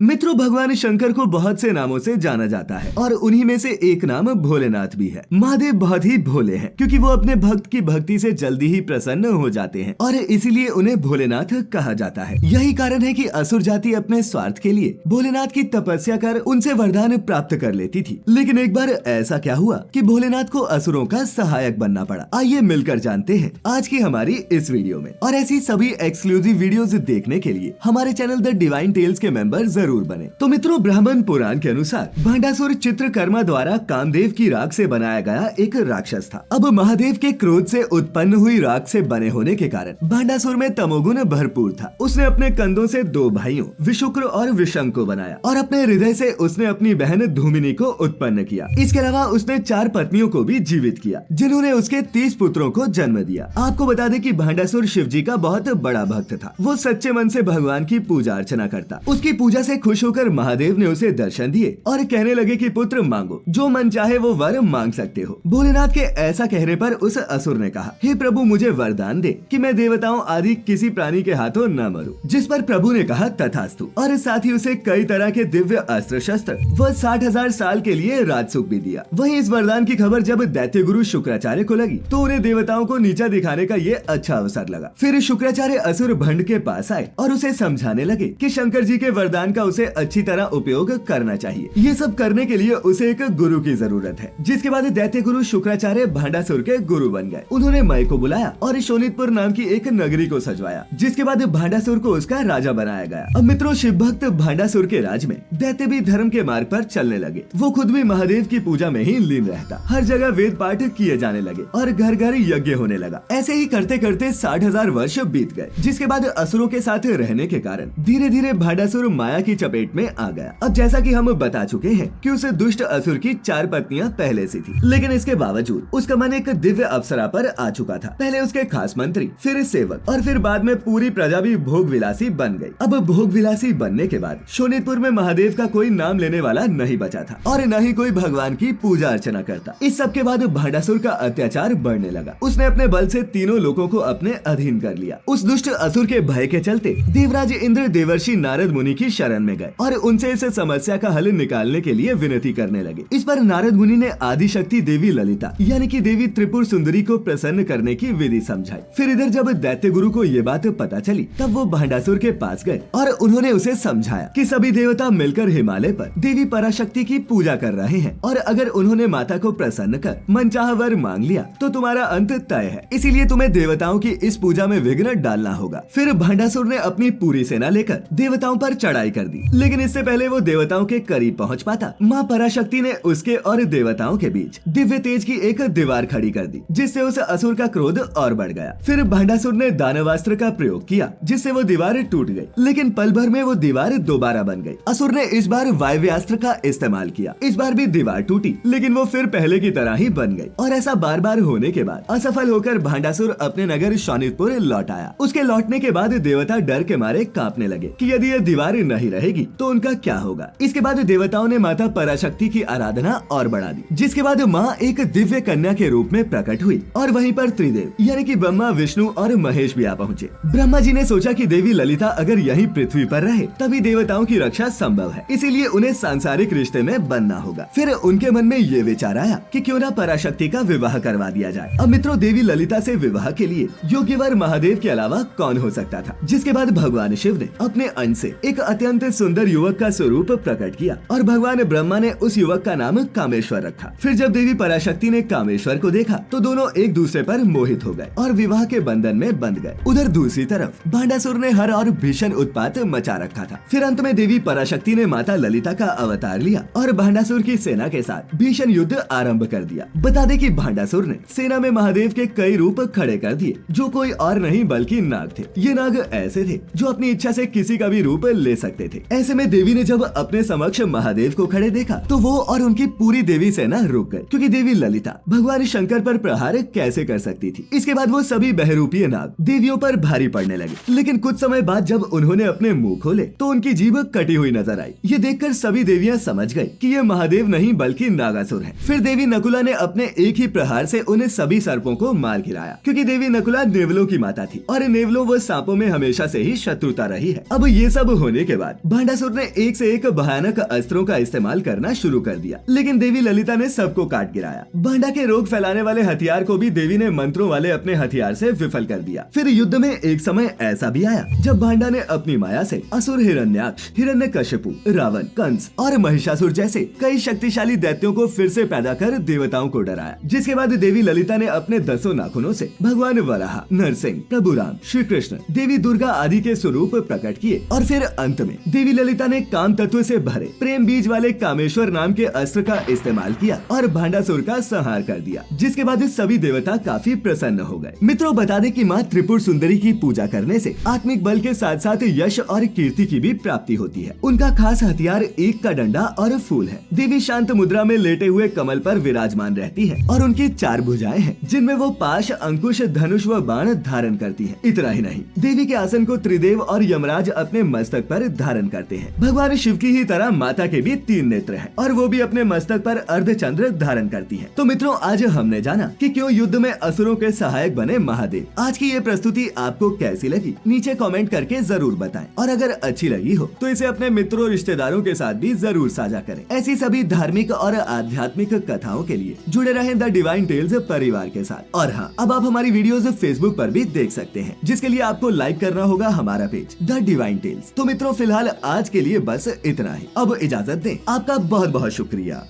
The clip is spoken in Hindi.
मित्रों, भगवान शंकर को बहुत से नामों से जाना जाता है और उन्हीं में से एक नाम भोलेनाथ भी है। महादेव बहुत ही भोले हैं क्योंकि वो अपने भक्त की भक्ति से जल्दी ही प्रसन्न हो जाते हैं और इसीलिए उन्हें भोलेनाथ कहा जाता है। यही कारण है कि असुर जाति अपने स्वार्थ के लिए भोलेनाथ की तपस्या कर उनसे वरदान प्राप्त कर लेती थी। लेकिन एक बार ऐसा क्या हुआ कि भोलेनाथ को असुरों का सहायक बनना पड़ा। आइए मिलकर जानते हैं आज की हमारी इस वीडियो में। और ऐसी सभी एक्सक्लूसिव वीडियोस देखने के लिए हमारे चैनल द डिवाइन टेल्स के मेंबर जरूर बने। तो मित्रों, ब्राह्मण पुराण के अनुसार भांडासुर चित्रकर्मा द्वारा कामदेव की राख से बनाया गया एक राक्षस था। अब महादेव के क्रोध से उत्पन्न हुई राख से बने होने के कारण भांडासुर में तमोगुण भरपूर था। उसने अपने कंधों से दो भाइयों विशुक्र और विशंक को बनाया और अपने हृदय से उसने अपनी बहन धूमिनी को उत्पन्न किया। इसके अलावा उसने 4 पत्नियों को भी जीवित किया जिन्होंने उसके 30 पुत्रों को जन्म दिया। आपको बता दें कि भांडासुर शिव जी का बहुत बड़ा भक्त था। वो सच्चे मन से भगवान की पूजा अर्चना करता। उसकी पूजा से खुश होकर महादेव ने उसे दर्शन दिए और कहने लगे कि पुत्र मांगो, जो मन चाहे वो वर मांग सकते हो। भोलेनाथ के ऐसा कहने पर उस असुर ने कहा, हे प्रभु, मुझे वरदान दे कि मैं देवताओं आदि किसी प्राणी के हाथों न मरूं। जिस पर प्रभु ने कहा तथास्तु और साथ ही उसे कई तरह के दिव्य अस्त्र शस्त्र व 60,000 साल के लिए राजसुख भी दिया। वहीं इस वरदान की खबर जब दैत्य गुरु शुक्राचार्य को लगी तो उन्हें देवताओं को नीचा दिखाने का ये अच्छा अवसर लगा। फिर शुक्राचार्य असुर भंड के पास आए और उसे समझाने लगे कि शंकर जी के वरदान का उसे अच्छी तरह उपयोग करना चाहिए। ये सब करने के लिए उसे एक गुरु की जरूरत है। जिसके बाद दैत्य गुरु शुक्राचार्य भांडासुर के गुरु बन गए। उन्होंने मय को बुलाया और शोणितपुर नाम की एक नगरी को सजवाया, जिसके बाद भांडासुर को उसका राजा बनाया गया। अब मित्रों, शिव भक्त भांडासुर के राज में दैत्य भी धर्म के मार्ग पर चलने लगे। वो खुद भी महादेव की पूजा में ही लीन रहता। हर जगह वेद पाठ किए जाने लगे और घर घर यज्ञ होने लगा। ऐसे ही करते करते 60,000 वर्ष बीत गए। जिसके बाद असुरों के साथ रहने के कारण धीरे धीरे भांडासुर माया की चपेट में आ गया। अब जैसा कि हम बता चुके हैं कि उस दुष्ट असुर की 4 पत्नियां पहले से थी, लेकिन इसके बावजूद उसका मन एक दिव्य अप्सरा पर आ चुका था। पहले उसके खास मंत्री, फिर सेवक और फिर बाद में पूरी प्रजा भी भोग विलासी बन गई। अब भोग विलासी बनने के बाद शोणितपुर में महादेव का कोई नाम लेने वाला नहीं बचा था और न ही कोई भगवान की पूजा अर्चना करता। इस सब के बाद भांडासुर का अत्याचार बढ़ने लगा। उसने अपने बल से तीनों लोगों को अपने अधीन कर लिया। उस दुष्ट असुर के भय के चलते देवराज इंद्र देवर्षि नारद मुनि की शरण में गए और उनसे इस समस्या का हल निकालने के लिए विनती करने लगे। इस पर नारद मुनि ने आदिशक्ति देवी ललिता यानी कि देवी त्रिपुर सुंदरी को प्रसन्न करने की विधि समझाई। फिर इधर जब दैत्य गुरु को ये बात पता चली तब वो भांडासुर के पास गए और उन्होंने उसे समझाया कि सभी देवता मिलकर हिमालय पर देवी पराशक्ति की पूजा कर रहे हैं और अगर उन्होंने माता को प्रसन्न कर मनचाहा वर मांग लिया तो तुम्हारा अंत तय है। इसीलिए तुम्हें देवताओं की इस पूजा में विघ्न डालना होगा। फिर भांडासुर ने अपनी पूरी सेना लेकर देवताओं पर चढ़ाई कर दी, लेकिन इससे पहले वो देवताओं के करीब पहुंच पाता, माँ पराशक्ति ने उसके और देवताओं के बीच दिव्य तेज की एक दीवार खड़ी कर दी, जिससे उस असुर का क्रोध और बढ़ गया। फिर भांडासुर ने दानवास्त्र का प्रयोग किया, जिससे वो दीवार टूट गई, लेकिन पल भर में वो दीवार दोबारा बन गई। असुर ने इस बार वायव्यास्त्र का इस्तेमाल किया। इस बार भी दीवार टूटी, लेकिन वो फिर पहले की तरह ही बन गई। और ऐसा बार बार होने के बाद असफल होकर भांडासुर अपने नगर शोणितपुर लौट आया। उसके लौटने के बाद देवता डर के मारे कांपने लगे कि यदि ये दीवार नहीं रहेगी तो उनका क्या होगा। इसके बाद देवताओं ने माता पराशक्ति की आराधना और बढ़ा दी, जिसके बाद माँ एक दिव्य कन्या के रूप में प्रकट हुई और वहीं पर त्रिदेव यानी कि ब्रह्मा, विष्णु और महेश भी आ पहुँचे। ब्रह्मा जी ने सोचा कि देवी ललिता अगर यही पृथ्वी पर रहे तभी देवताओं की रक्षा संभव है, इसीलिए उन्हें सांसारिक रिश्ते में बनना होगा। फिर उनके मन में ये विचार आया कि क्यों न पराशक्ति का विवाह करवा दिया जाए। अब मित्रों, देवी ललिता से विवाह के लिए योग्य वर महादेव के अलावा कौन हो सकता था। जिसके बाद भगवान शिव ने अपने अंश से एक अत्यंत सुंदर युवक का स्वरूप प्रकट किया और भगवान ब्रह्मा ने उस युवक का नाम कामेश्वर रखा। फिर जब देवी पराशक्ति ने कामेश्वर को देखा तो दोनों एक दूसरे पर मोहित हो गए और विवाह के बंधन में बंध गए। उधर दूसरी तरफ भांडासुर ने हर और भीषण उत्पात मचा रखा था। फिर अंत में देवी पराशक्ति ने माता ललिता का अवतार लिया और भांडासुर की सेना के साथ भीषण युद्ध आरंभ कर दिया। बता दें कि भांडासुर ने सेना में महादेव के कई रूप खड़े कर दिए, जो कोई और नहीं बल्कि नाग थे। ये नाग ऐसे थे जो अपनी इच्छा से किसी का भी रूप ले सकते थे। ऐसे में देवी ने जब अपने समक्ष महादेव को खड़े देखा तो वो और उनकी पूरी देवी सेना रुक गई, क्योंकि देवी ललिता भगवान शंकर पर प्रहार कैसे कर सकती थी। इसके बाद वो सभी बहरूपीय नाग देवियों पर भारी पड़ने लगे, लेकिन कुछ समय बाद जब उन्होंने अपने मुंह खोले तो उनकी जीभ कटी हुई नजर आई। ये देखकर सभी देवियां समझ गई कि ये महादेव नहीं बल्कि नागासुर है। फिर देवी नकुला ने अपने एक ही प्रहार से उन्हें सभी सर्पों को मार गिराया, क्योंकि देवी नकुला नेवलों की माता थी और नेवलों व सांपों में हमेशा से ही शत्रुता रही है। अब ये सब होने के बाद भांडासुर ने एक से एक भयानक अस्त्रों का इस्तेमाल करना शुरू कर दिया, लेकिन देवी ललिता ने सबको काट गिराया। भांडा के रोग फैलाने वाले हथियार को भी देवी ने मंत्रों वाले अपने हथियार से विफल कर दिया। फिर युद्ध में एक समय ऐसा भी आया जब भांडा ने अपनी माया से असुर हिरण्याक्ष, हिरण्यकशिपु, रावण, कंस और महिषासुर जैसे कई शक्तिशाली दैत्यों को फिर से पैदा कर देवताओं को डराया। जिसके बाद देवी ललिता ने अपने 10 नाखूनों से भगवान वराह, नरसिंह, प्रभु राम, श्री कृष्ण, देवी दुर्गा आदि के स्वरूप प्रकट किए और फिर अंत में देवी ललिता ने काम तत्व से भरे प्रेम बीज वाले कामेश्वर नाम के अस्त्र का इस्तेमाल किया और भांडासुर का संहार कर दिया। जिसके बाद सभी देवता काफी प्रसन्न हो गए। मित्रों, बता दें कि माँ त्रिपुर सुंदरी की पूजा करने से आत्मिक बल के साथ साथ यश और कीर्ति की भी प्राप्ति होती है। उनका खास हथियार एक का डंडा और फूल है। देवी शांत मुद्रा में लेटे हुए कमल पर विराजमान रहती है और उनकी 4 भुजाएं हैं जिनमें वो पाश, अंकुश, धनुष व बाण धारण करती है। इतना ही नहीं, देवी के आसन को त्रिदेव और यमराज अपने मस्तक पर धारण करते हैं। भगवान शिव की ही तरह माता के भी 3 नेत्र हैं और वो भी अपने मस्तक पर अर्धचंद्र धारण करती है। तो मित्रों, आज हमने जाना कि क्यों युद्ध में असुरों के सहायक बने महादेव। आज की ये प्रस्तुति आपको कैसी लगी नीचे कमेंट करके जरूर बताएं और अगर अच्छी लगी हो तो इसे अपने मित्रों रिश्तेदारों के साथ भी जरूर साझा करें। ऐसी सभी धार्मिक और आध्यात्मिक कथाओं के लिए जुड़े रहें द डिवाइन टेल्स परिवार के साथ। और हाँ, अब आप हमारी वीडियोस फेसबुक पर भी देख सकते हैं, जिसके लिए आपको लाइक करना होगा हमारा पेज द डिवाइन टेल्स। तो मित्रों, फिलहाल आज के लिए बस इतना ही। अब इजाजत दें। आपका बहुत बहुत शुक्रिया।